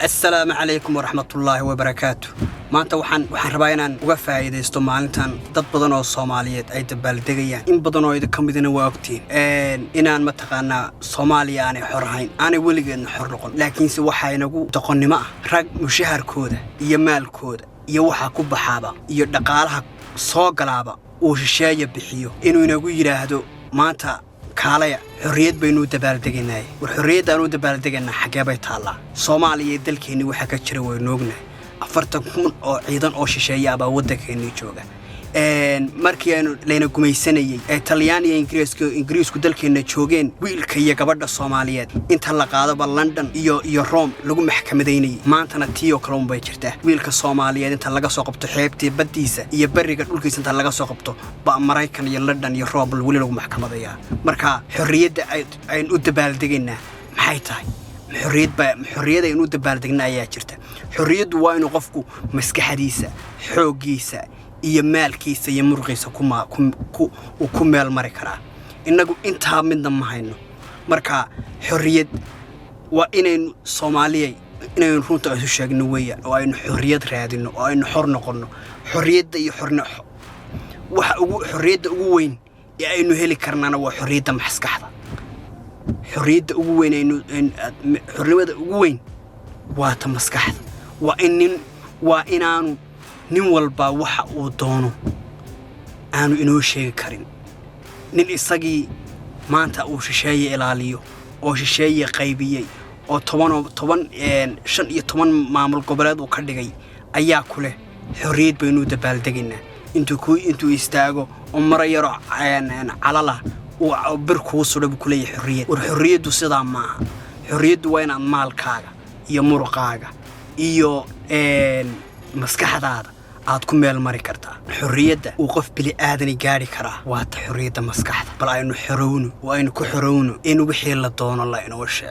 السلام عليكم ورحمة الله وبركاته. maanta waxaan rabaa inaan uga faa'iideysto maalintan dad badan oo Soomaaliyeed ay dabaaldegayaan in badan oo idin kamidina waa ogtiin inaan ma taqaanaa Soomaaliya aanay xor ahayn aanay weligeedna xor noqon laakiinse waxa inagu doqonnimo ah rag mushaharkooda iyo maalkooda iyo waxa ku baxaaba iyo dhaqaalaha soo galaaba oo shisheeye bixiyo inuu inagu yiraahdo maanta kaalaya xorriyad baynu dabaaldegaynaa war xorriyadda dabaaldegaynaa xagee bay taala Soomaaliya dalkeeni waxa ka jira way noognahay 40,000 oo ciidan oo shisheeye ah waddankeeni jooga markii aynu leena gumaysanayay Talyaani iyo Ingiriisku dalkeena joogeen wiilka iyo gabadha Soomaaliyeed inta la qaado London iyo Rome lagu maxkamadeynay maantana tiyo kale bay jirtaa wiilka Soomaaliyeed inta laga soo qabto xeebtii badiisa iyo bariga dhulkiisa inta laga soo qabto Mareykan iyo London iyo Rome wali lagu maxkamadeeyaa marka xorriyadda ay u dabaaldegaynaa maxay tahay xorriyadda ay u dabaaldegnaa ayaa jirta xorriyaddu waa inuu qofku maskaxdiisa xooggiisa iyo maalkiisa iyo muruqiisa ku meel mari karaa inagu inta midna ma hayno marka xorriyad waa inaynu Soomaaliyeed inaynu runta isu sheegno weeyaan oo aynu xorriyad raadino oo aynu xor noqono xorriyadda iyo xorriyadda ugu weyn ee aynu heli karnana waa xorriyadda maskaxda xorriyadda ugu weyn xornimada ugu weyn waa ta maskaxda waa inaanu nin walba waxa uu doono aanu inoo sheegi karin nin isagii maanta uu shisheeye ilaaliyo oo shisheeye qaybiyay oo 15 maamul goboleed uu ka dhigay ayaa ku leh xorriyad baynu dabaaldegaynaa intuu istaago oo mar yaro calala oo birku sudab ku leeyahay xorriyad war xorriyaddu sidaa maaha xorriyaddu waa inaad maalkaaga iyo muruqaaga iyo maskaxdaada aad ku meel mari kartaa xorriyadda uu qof bili aadani gaari karaa waa ta xorriyadda maskaxda bal aynu xorowno waa aynu ku xorowno in wixii la doono la inoo sheego